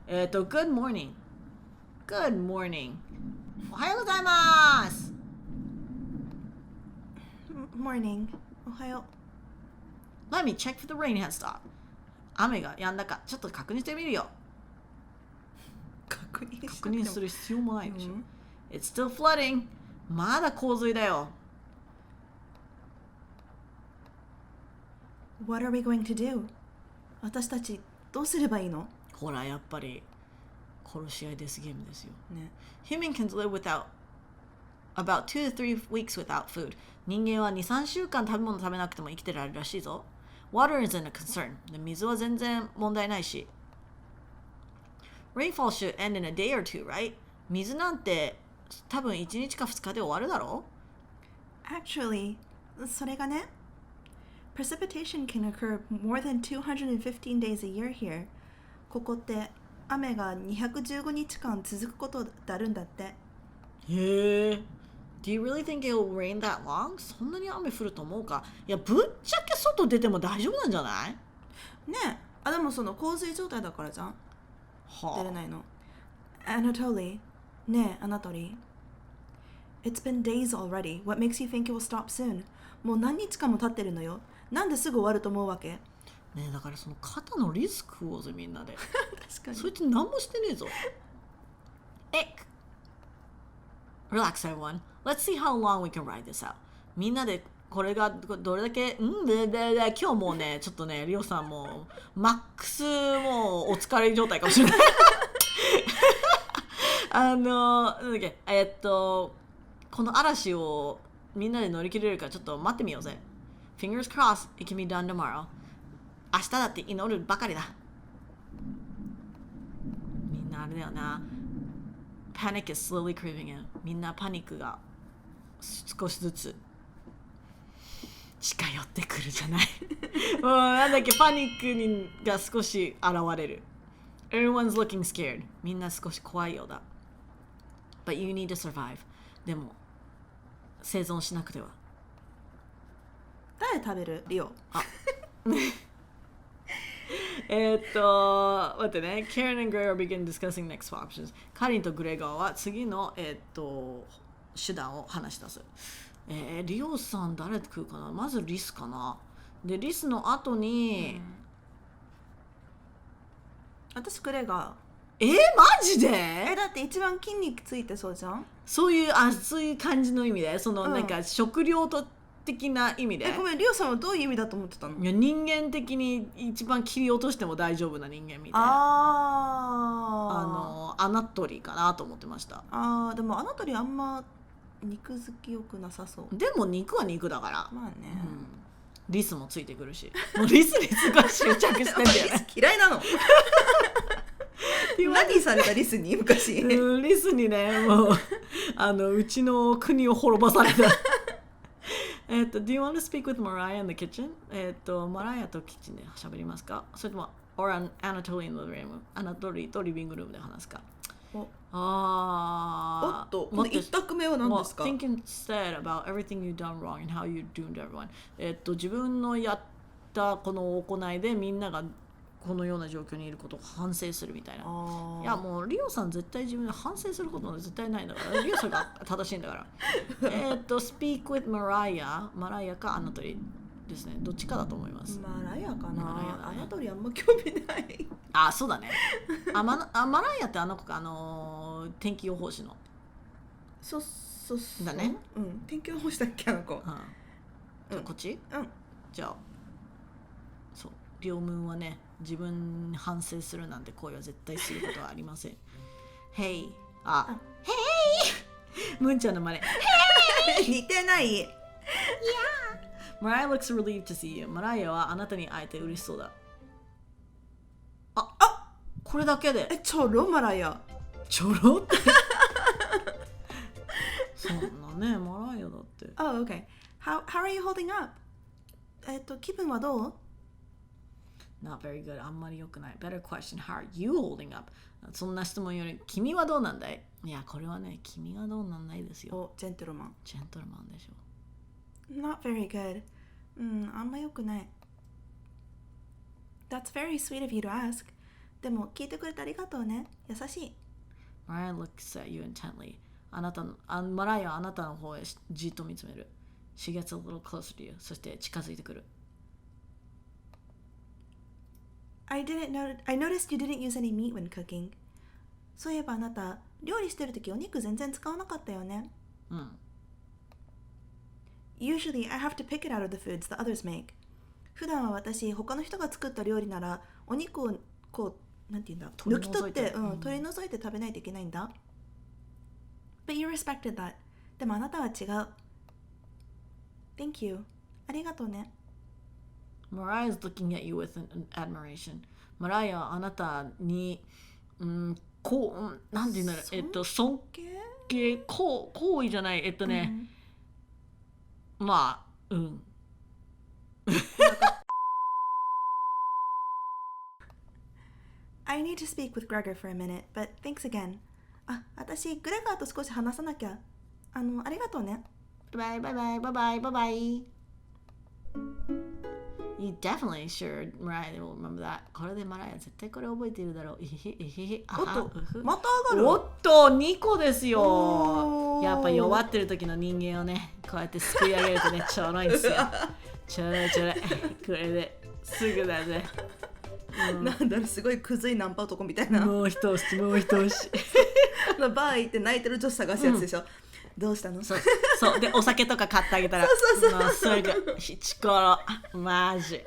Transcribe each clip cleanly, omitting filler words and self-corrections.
Good morning. Good morning. おはようございます。Morning. おはよう。Let me check for the rain has stopped. 雨が止んだかちょっと確認してみるよ。確認する必要もないでしょ。It's still flooding. まだ洪水だよ。What are we going to do? 私たちどうすればいいの？ほら、やっぱり殺し合いデスゲームですよ。ね。Human can live without about 2 to 3 weeks without food. 人間は2、3週間食べ物食べなくても生きてられるらしいぞ。Water isn't a concern. 水は全然問題ないし。Rainfall should end in a day or two, right? 水なんて多分1日か2日で終わるだろ？ Actually, それがね、Precipitation can occur more than 215 days a year here. ここって雨が215日間続くことってあるんだって。へえ。Do you really think it'll rain that long? そんなに雨降ると思うか？いや、ぶっちゃけ外出ても大丈夫なんじゃない？ねえ。でもその洪水状態だからじゃん。出れないの。Anatoly. ねえ、アナトリー。It's been days already. What makes you think it will stop soon? もう何日間も経ってるのよ。なんですぐ終わると思うわけ？ねえ、だからその肩のリスクをぜみんなで。確かに。そいつ何もしてねえぞ。Relax everyone. Let's see how long we can ride this out. みんなでこれがどれだけ今日もうねちょっとねリオさんもマックスもうお疲れ状態かもしれないなんだっけこの嵐をみんなで乗り切れるからちょっと待ってみようぜ。 Fingers crossed it can be done tomorrow. 明日だって祈るばかりだ。みんなあれだよな。Panic is slowly creeping in. みんなパニックが少しずつ近寄ってくるじゃないもうなんだっけ、パニックにが少し現れる。 Everyone's looking scared. みんな少し怖いようだ。 But you need to survive. でも生存しなくては。誰食べる？リオ。あ待ってね。Karen and Gregor begin discussing next options. カリンとグレガーは次の手段を話し出す。リオさん誰食うかな。まずリスかな。でリスの後に、私グレガー。マジで？だって一番筋肉ついてそうじゃん。そういう感じの意味で、その、なんか食料と的な意味で。ごめん、リオさんはどういう意味だと思ってたの？いや、人間的に一番切り落としても大丈夫な人間みたいな。アナトリかなと思ってました。でもアナトリあんま肉好きよくなさそう。でも肉は肉だから。まあね、リスもついてくるし、もうリスにすごい執着してんだよね嫌いなの何されたリスに昔リスにね、もううちの国を滅ぼされたDo you want to speak with Mariah in the kitchen? マライアとキッチンで喋りますか？それとも or an Anatoly in the room? アナトリーとリビングルームで話すか？おっと、この一択目は何ですか？ Think instead about everything you've done wrong and how you're doing to everyone. 自分のやったこの行いでみんながこのような状況にいることを反省するみたいな。いやもうリオさん絶対自分で反省することは絶対ないんだからリオさんが正しいんだからSpeak with Mariah マライアかアナトリですね。どっちかだと思います。マライアかな。マライアだね。アナトリあんま興味ない。そうだね。マライアってあの子か、天気予報士の。そうだね。天気予報士だっけあの子。じゃあこっち？じゃあそう、リオムンはね、自分に反省するなんて行為は絶対することはありません。Hey ムンちゃんの真似。似てない。Yeah. Mariah looks relieved to see you. マライアはあなたに会えて嬉しそうだ。これだけで。ちょろマライア。ちょろって。そんなね、マライアだって。Okay. How are you holding up? 気分はどう？ Not very good. あんまり良くない。Better question. How are you holding up? そんな質問より、君はどうなんだい？いや、これはね、君がどうなんないですよ。ジェントルマン。ジェントルマンでしょ。Not very good. あんま良くない。That's very sweet of you to ask. でも聞いてくれてありがとうね。優しい。Mariah looks at you intently. マライアはあなたの方へじっと見つめる。She gets a little closer to you. そして近づいてくる。I noticed you didn't use any meat when cooking. そういえばあなた、料理してるときお肉全然使わなかったよね。うん。Usually, I have to pick it out of the foods that others make. 普段は私、他の人が作った料理なら、お肉をこう、なんて言うんだ、抜き取って、取り除いて食べないといけないんだ。But you respected that. でもあなたは違う。Thank you. ありがとうね。Mariah is looking at you with an admiration. マライアはあなたに、なんて言うんだろう、尊敬、好意じゃない、まあ、I need to speak with Gregor for a minute, but thanks again. 私、グレガーと少し話さなきゃ。ありがとうね。バイバイ。You definitely sure Mariah will remember that. これでマライア絶対これ覚えているだろう。おっと、また上がる。おっと、2個ですよ。やっぱ弱ってる時の人間をね、こうやってすくい上げるとね、ちょろいんですよ。ちょろい。これですぐだぜ。なんだろう、すごいクズいナンパ男みたいな。もう一押し。バー行って泣いてる女子探すやつでしょ。どうしたの？そうでお酒とか買ってあげたらもうすぐひちころマジ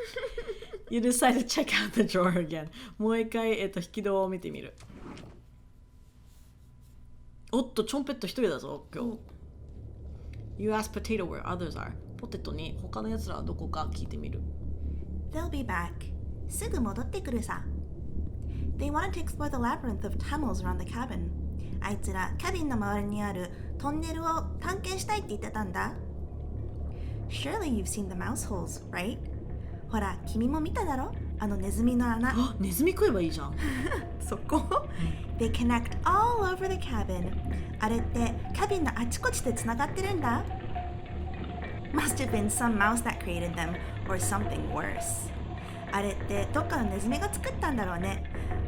You decide to check out the drawer again もう一回、引き戸を見てみる。おっとチョンペット一人だぞ今日。You ask potato where others are ポテトに他のやつらはどこか聞いてみる。 They'll be back すぐ戻ってくるさ。 They wanted to explore the labyrinth of tunnels around the cabin あいつらキャビンの周りにあるトンネルを探検したいって言ってたんだ。 Surely you've seen the mouse holes, right? ほら、君も見ただろあのネズミの穴。ネズミ食えばいいじゃん。そこThey connect all over the cabin あれってキャビンのあちこちでつながってるんだ。 Must have been some mouse that created them or something worse あれってどっかのネズミが作ったんだろうね。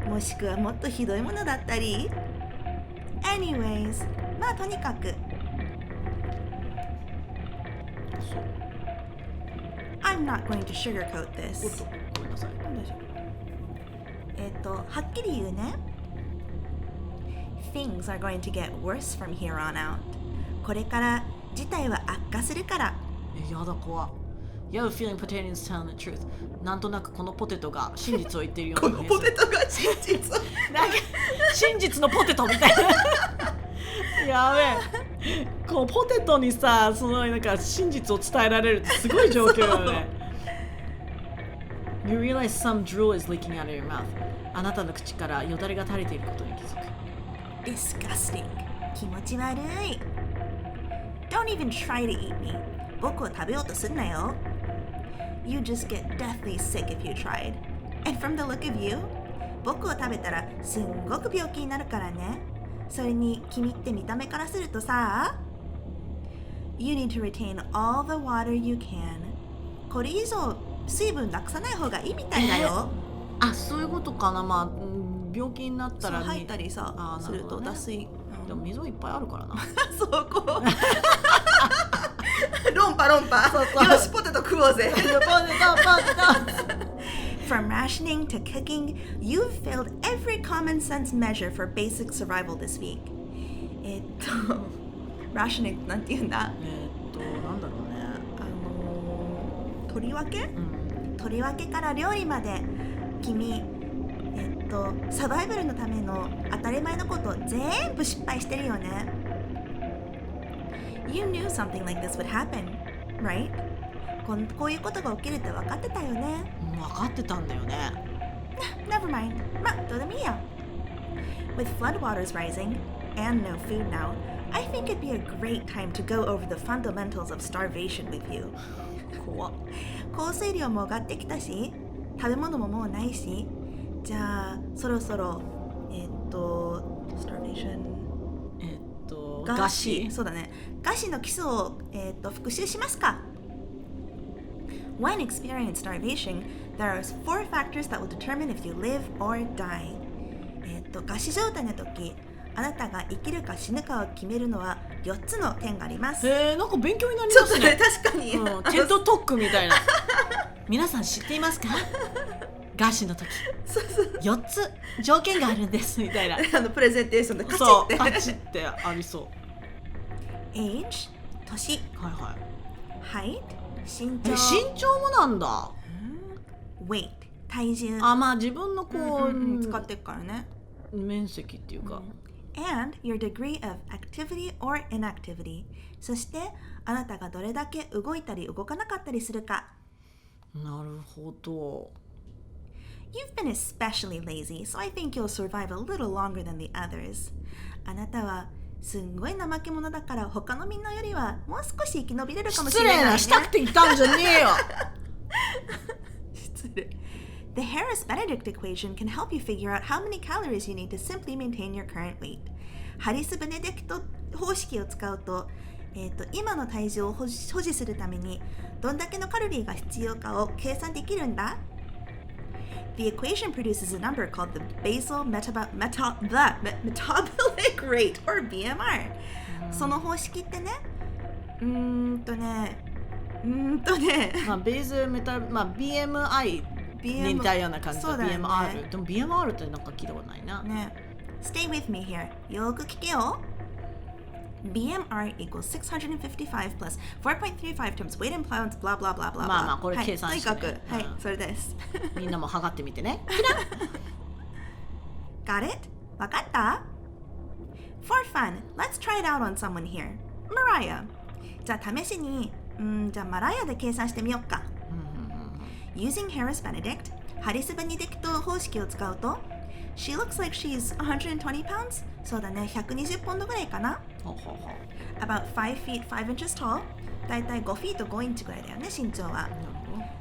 もしくはもっとひどいものだったり。Anyways まあとにかく I'm not going to sugarcoat this おっとごめんなさい。なんでしょう。はっきり言うね。Things are going to get worse from here on out これから事態は悪化するから。やだ怖っ。You have a feeling potato is telling the truth なんとなくこのポテトが真実を言っているようなこのポテトが真実なんか真実のポテトみたいなやべえこのポテトにさそのなんか真実を伝えられるってすごい状況だよね。You realize some drool is leaking out of your mouth あなたの口からよだれが垂れていることに気づく。 Disgusting 気持ち悪い。 Don't even try to eat me 僕を食べようとすんなよ。 You just get deathly sick if you tried And from the look of you 僕を食べたらすんごく病気になるからね。それに君って見た目からするとさ You need to retain all the water you can これ以上水分なくさない方がいいみたいだよ。あ、そういうことかな。まあ病気になったらそう吐いたりさすると脱水、でも水はいっぱいあるからなそこ論破よしポテト食おうぜFrom rationing to cooking, you've failed every common sense measure for basic survival this week. rationing なんて言うんだ。なんだろうね。取り分け、取り分けから料理まで君サバイバルのための当たり前のこと全部失敗してるよね。You knew something like this would happen, right? こういうことが起きるって分かってたよね。分かってたんだよね。Never mind. まあ、どうでもいいや。With floodwaters rising and no food now, I think it'd be a great time to go over the fundamentals of starvation with you. 怖っ。降水量も上がってきたし、食べ物ももうないし、じゃあそろそろstarvation餓死そうだね。餓死の基礎を復習しますか。When experiencing starvation, there are 4 factors that will determine if you live or die. 餓死状態の時、あなたが生きるか死ぬかを決めるのは4つの点があります。なんか勉強になりますね。ちょっとね、確かに、テッドトックみたいな。皆さん知っていますか？餓死の時4つ条件があるんですみたいなプレゼンテーションでカチそうッてカチッてありそう。 Age 年、はいはい。height 身長、身長もなんだ。weight 体重、まあ自分のこう、使っていくからね、面積っていうか、and your degree of activity or inactivity、 そしてあなたがどれだけ動いたり動かなかったりするか。なるほど。You've been especially lazy, so I think you'll survive a little longer than the others. あなたはすんごい怠け者だから他のみんなよりはもう少し生き延びれるかもしれないね。失礼な、したくて言ったんじゃねえよ。失礼。The Harris-Benedict equation can help you figure out how many calories you need to simply maintain your current weight. ハリス・ベネディクト方式を使うと、今の体重を保持するためにどんだけのカロリーが必要かを計算できるんだ。The equation produces a number called the basal metabolic rate or BMR。その方式ってね、ベーズメタ、BMI に似たような感じで、ね、BMR。でも BMR ってなんか聞いたことないな。ね。Stay with me here。よく聞けよ。BMR equals 655 plus 4.35 times weight and pounds blah blah blah blah。 まあこれ計算して、ね、とにかく、はい、それです。みんなも測ってみてね。Got it? わかった？ For fun, let's try it out on someone here. Mariah。 じゃあ試しに、じゃあマライアで計算してみよっか。Using Harris-Benedict、 ハリス・ベネディクト方式を使うと、She looks like she's 120 pounds。 そうだね、120ポンドぐらいかな。About 5 feet 5 inches tall。 だいたい5 feet 5インチぐらいだよね、身長は。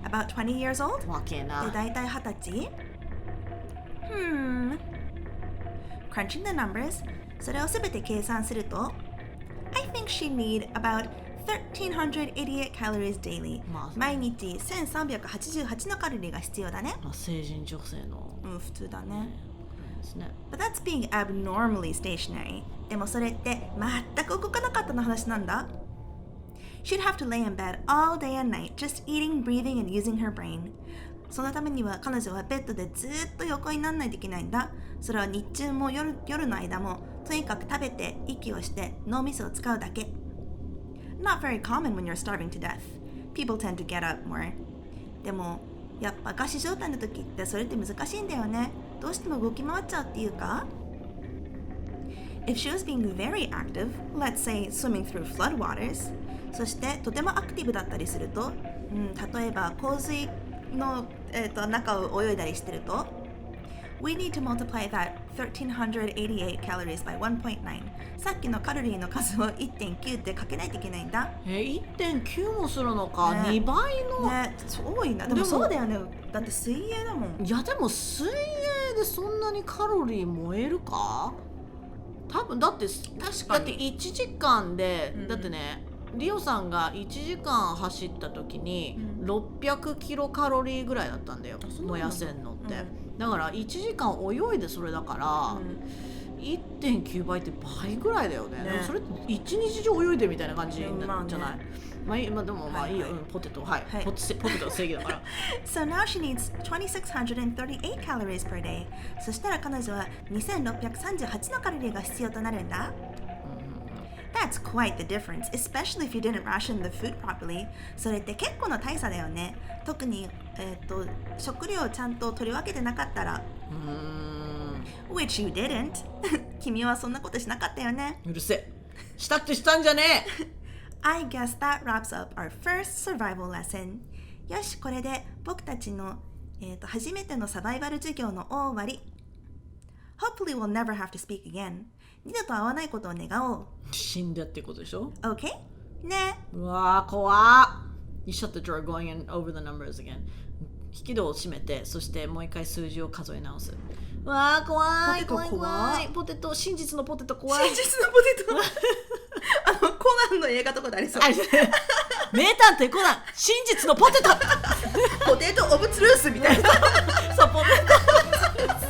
About 20 years old。 わけな。で、だいたい20歳。Crunching the numbers。 それをすべて計算すると、I think she need about 1388 calories daily。毎日1388のカロリーが必要だね。成人女性の。普通だね。But that's being abnormally stationary。 でもそれって全く動かなかったの話なんだ。She'd have to lay in bed all day and night, just eating, breathing, and using her brain。 そのためには彼女はベッドでずっと横にならないといけないんだ。それは日中も夜の間もとにかく食べて息をして脳みそを使うだけ。Not very common when you're starving to death. People tend to get up more。 でもやっぱ餓死状態の時ってそれって難しいんだよね。どうしても動き回っちゃうっていうか。If she was being very active, let's say swimming through floodwaters。 そしてとてもアクティブだったりすると、例えば洪水の、中を泳いだりしてると、We need to multiply that 1388 calories by 1.9。 さっきのカロリーの数を 1.9 ってかけないといけないんだ。1.9 もするのか、ね、2倍の。ね、多いな。でもそうだよね。だって水泳だもん。いやでも水泳でそんなにカロリー燃えるか？多分だって1時間で、だってね、リオさんが1時間走った時に600キロカロリーぐらいだったんだよ、燃やせんのって。だから1時間泳いでそれだから、1.9 倍って倍ぐらいだよね。でもそれって一日中泳いでみたいな感じなんじゃない？でもまあいいよ、ポテト、ポテトは正義だから。So now she needs 2638 calories per day。 そしたら彼女は2638のカロリーが必要となるんだ。That's quite the difference, especially if you didn't ration the food properly。 それって結構な大差だよね。特に、食料をちゃんと取り分けてなかったら。Which you didn't。 君はそんなことしなかったよね。うるせえ。したってしたんじゃねえ。I guess that wraps up our first survival lesson。 よし、これで僕たちの、初めてのサバイバル授業の終わり。Hopefully we'll never have to speak again。 二度と会わないことを願おう。死んだってことでしょ？ OK？ ね。うわー、怖っ。You shut the door going in over the numbers again。 引き戸を閉めて、そしてもう一回数字を数え直す。うわー、怖い。ポテト、真実のポテト怖い。真実のポテト。コナンの映画とかでありそう。名探偵コナン、真実のポテト。ポテトオブツルースみたいな。そう、ポテトオブツルース。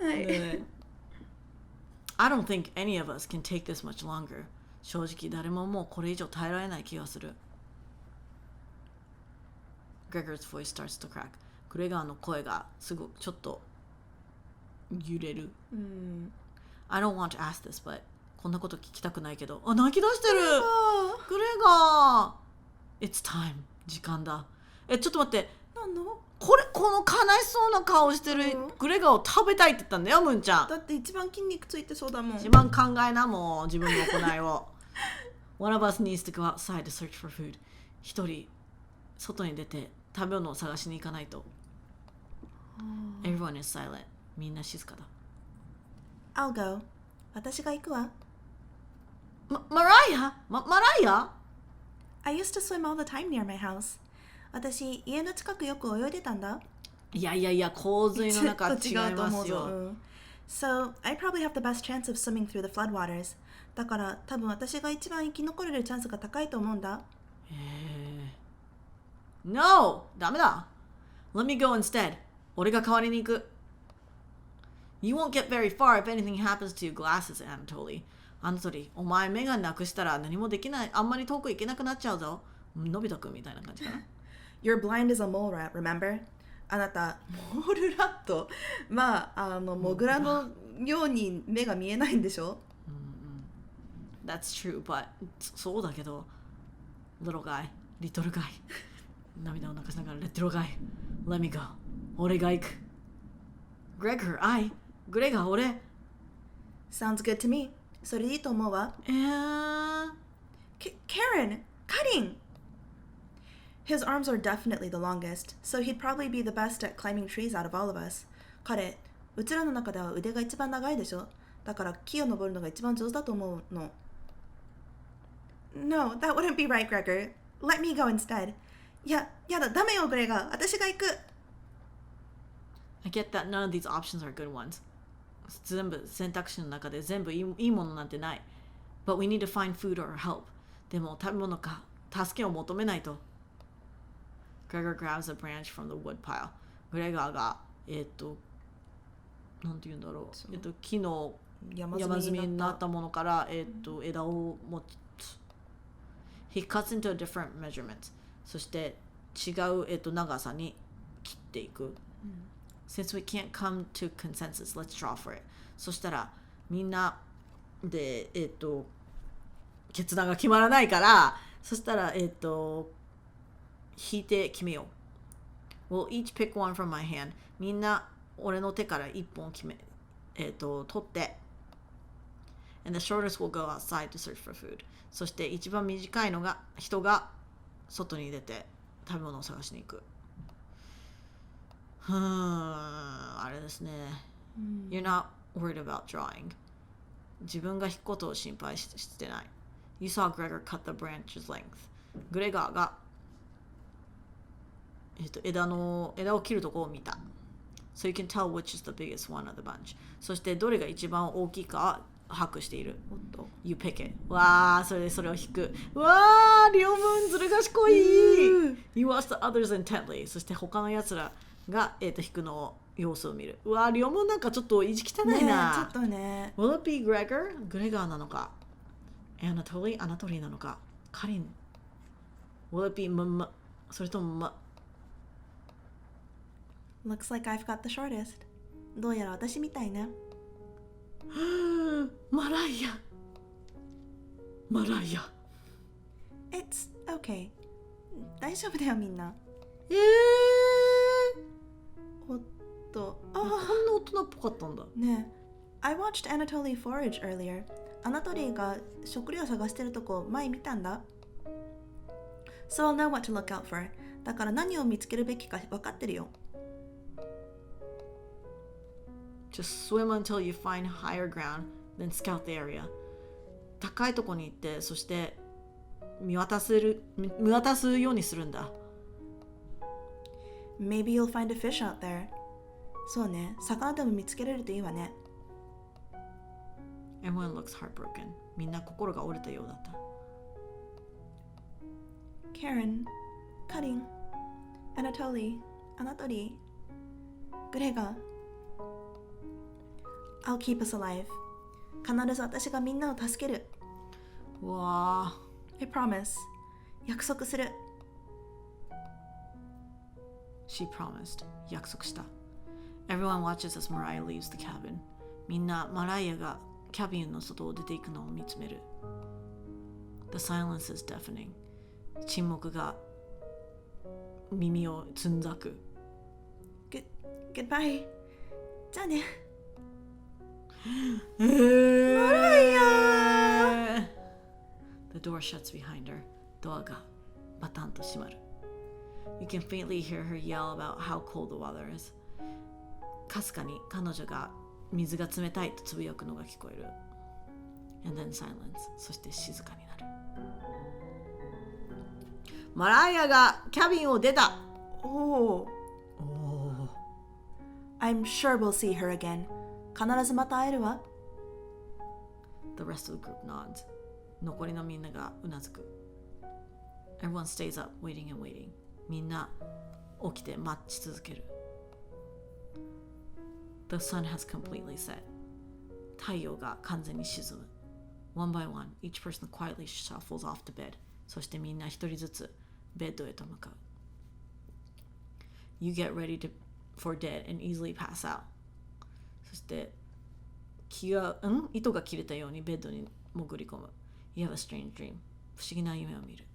はい、ね、I don't think any of us can take this much longer. 正直誰ももうこれ以上耐えられない気がする。Gregor's voice starts to crack. グレガーの声がすぐちょっと揺れる。I don't want to ask this, but こんなこと聞きたくないけど、泣き出してる。グレガー It's time. 時間だ。ちょっと待って。何の？この悲しそうな顔してるグレガーを食べたいって言ったんだよ、ムンちゃん。だって一番筋肉ついてそうだもん。一番考えな、もう自分の行いを。One of us needs to go outside to search for food. 一人外に出て食べ物を探しに行かないと。Everyone is silent. みんな静かだ。I'll go. 私が行くわ。マライア I used to swim all the time near my house. 私、家の近くよく泳いでたんだ。いや、洪水の中違いますよ。So, I probably have the best chance of swimming through the floodwaters. だから多分私が一番生き残れるチャンスが高いと思うんだ。No! ダメだ。Let me go instead. 俺が代わりに行く。You won't get very far if anything happens to your glasses, Anatoly. アナトリー、お前目がなくしたら何もできない。あんまり遠く行けなくなっちゃうぞ。のび太くんみたいな感じかな。You're blind as a mole rat, remember? あなた、モールラット。まあ、モグラのように目が見えないんでしょ？That's true, but そうだけど Little guy, little guy 涙を流しながら Little guy, let me go 俺が行く Gregor, グレガー俺 Sounds good to me それでいいと思うわKaren, cutting His arms are definitely the longest, so he'd probably be the best at climbing trees out of all of us 彼、うちらの中では腕が一番長いでしょだから木を登るのが一番上手だと思うのNo, that wouldn't be right, Gregor. Let me go instead. やだ、ダメよ、グレガー。私が行く。I get that none of these options are good ones. 全部選択肢の中で全部いいものなんてない。But we need to find food or help. でも食べ物か助けを求めないと。Gregor grabs a branch from the wood pile. グレガーが、なんて言うんだろう。木の山積みになったものから、枝を持つ。He cuts into a different measurement. そして違う、長さに切っていく。Since we can't come to consensus, let's draw for it. そしたらみんなで、決断が決まらないから、そしたら、引いて決めよう。We'll each pick one from my hand. みんな俺の手から一本取って。And the shortest will go outside to search for food. そして一番短いのが人が外に出て食べ物を探しに行く。あれですね。You're not worried about drawing. 自分が引くことを心配してない。You saw Gregor cut the branch's length. グレガーが、枝を切るところを見た。So you can tell which is the biggest one of the bunch. そしてどれが一番大きいか把握している。You pick it. わあ、それを引く。わあ、両分ずる賢い。You watch the others intently. そして他のやつらが、引くのを様子を見る。うわあ、両分なんかちょっと意地汚いな。ちょっとね。Will it be Gregor? グレガーなのか。アナトリーなのか。カリン。Will it be それともLooks like I've got the shortest. どうやら私みたいね。マライア It's okay 大丈夫だよみんなおっとこんな大人っぽかったんだねえ I watched Anatoly forage earlier アナトリーが食料探してるとこ前見たんだ So I'll know what to look out for だから何を見つけるべきか分かってるよJust swim until you find higher ground, then scout the area. 高いとこに行って、そして見渡すようにするんだ。Maybe you'll find a fish out there. そうね、魚でも見つけれるといいわね。Everyone looks heartbroken. みんな心が折れたようだった。Karen, Cutting, Anatoly, グレガー I'll keep us alive 必ず私がみんなを助ける。うわI promise 約束する。 She promised 約束した。 Everyone watches as Mariah leaves the cabin みんなマライアがキャビンの外を出ていくのを見つめる。 The silence is deafening 沈黙が耳をつんざく。 Goodbye じゃあね。マライア The door shuts behind her ドアがバタンと閉まる。 You can faintly hear her yell about how cold the water is かすかに彼女が水が冷たいとつぶやくのが聞こえる。 And then silence そして静かになる。マライアがキャビンを出た。おー I'm sure we'll see her again 必ずまた会えるわ。 The rest of the group nods 残りのみんながうなずく。 Everyone stays up waiting and waiting みんな起きて待ち続ける。 The sun has completely set 太陽が完全に沈む。 One by one each person quietly shuffles off to bed そしてみんな一人ずつベッドへと向かう。 You get ready for dead and easily pass out そして糸が切れたようにベッドに潜り込む。 You have a strange dream 不思議な夢を見る。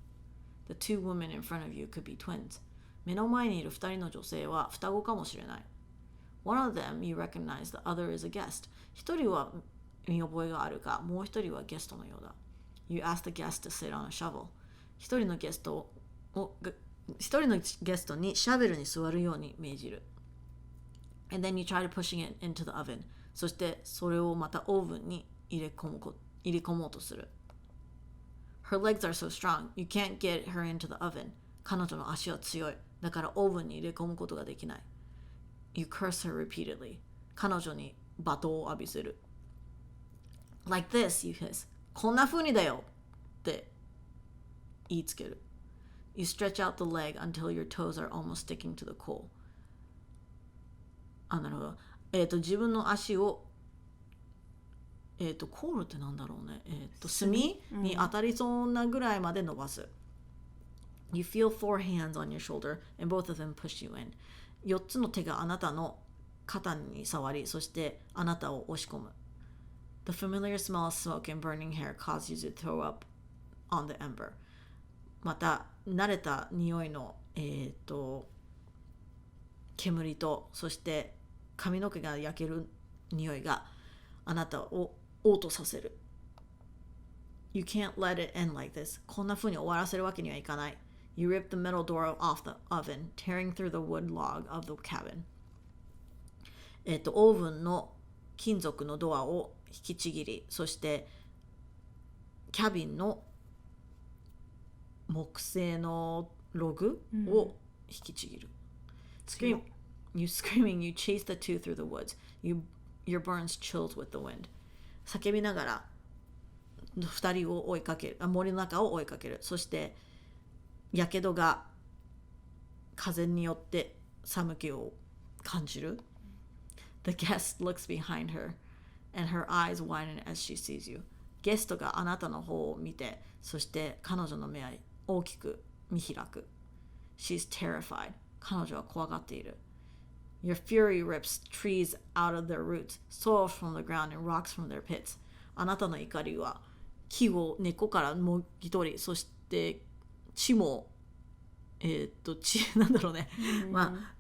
The two women in front of you could be twins 目の前にいる二人の女性は双子かもしれない。 One of them you recognize, the other is a guest 一人は見覚えがあるがもう一人はゲストのようだ。 You ask the guest to sit on a shovel 一人のゲストにシャベルに座るように命じる。 And then you try to pushing it into the oven そしてそれをまたオーブンに入れ込もうとする。 Her legs are so strong, you can't get her into the oven 彼女の足は強いだからオーブンに入れ込むことができない。 You curse her repeatedly 彼女に罵倒を浴びせる。 Like this, you hiss こんな風にだよって言いつける。 You stretch out the leg until your toes are almost sticking to the coal なるほど。自分の足をコールってなんだろうね。炭に当たりそうなぐらいまで伸ばす。 You feel 4 hands on your shoulder and both of them push you in 4つの手があなたの肩に触りそしてあなたを押し込む。 The familiar smell of smoke and burning hair cause you to throw up on the ember また慣れた匂いの煙とそして髪の毛が焼ける匂いがあなたを嘔吐させる。 You can't let it end like this こんな風に終わらせるわけにはいかない。 You rip the metal door off the oven tearing through the wood log of the cabin オーブンの金属のドアを引きちぎりそしてキャビンの木製のログを引きちぎる。You screaming, you chase the two through the woods. Your burns chills with the wind. 叫びながら二人を追いかける。森の中を追いかける。そしてやけどが風によって寒気を感じる。The guest looks behind her and her eyes widen as she sees you. ゲストがあなたの方を見て、そして彼女の目は大きく見開く。She's terrified. 彼女は怖がっている。Your fury rips trees out of their roots, soil from the ground, and rocks from their pits. あなたの怒りは木を根っこからもぎ取り、そして地もなんだろうね。まあ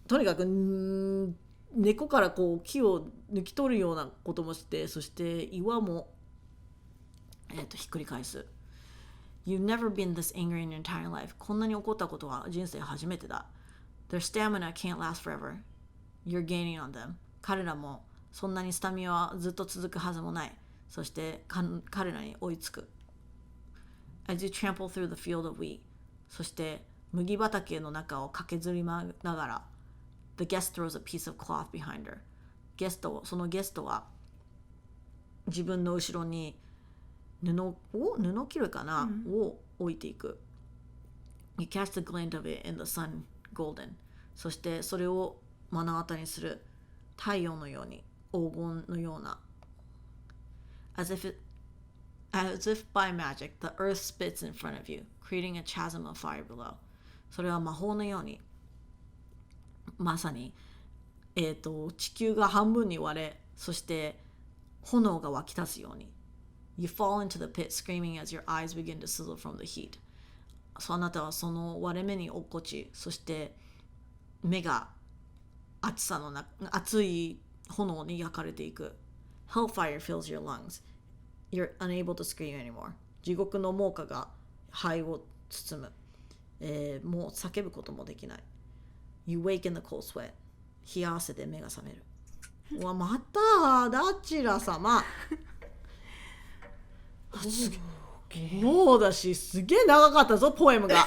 とにかく根っこからこう木を抜き取るようなこともして、そして岩もひっくり返す。You've never been this angry in your entire life. こんなに怒ったことは人生初めてだ。Their stamina can't last forever. You're gaining on them. 彼らもそんなにスタミナはずっと続くはずもない。そして彼らに追いつく。As you trample through the field of wheat. そして麦畑の中を駆けずり回ながら The guest throws a piece of cloth behind her. そのゲストは自分の後ろに布切るかな、を置いていく。You catch the glint of it in the sun golden. そしてそれを目の当たりにする太陽のように、黄金のような。As if by magic, the earth spits in front of you, creating a chasm of fire below. それは魔法のように、まさに、地球が半分に割れ、そして炎が湧き立つように。You fall into the pit screaming as your eyes begin to sizzle from the heat. あなたはその割れ目に落っこち、そして目が熱い炎に焼かれていく。Hellfire fills your lungs. You're unable to scream anymore. 地獄の猛火が肺を包む。もう叫ぶこともできない。You wake in the cold sweat. 冷や汗で目が覚める。うわ、またダチラ様。そうだし、すげえ長かったぞ、ポエムが。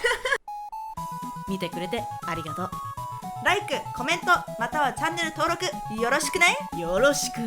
見てくれてありがとう。ライク、コメント、またはチャンネル登録よろしくね。よろしく。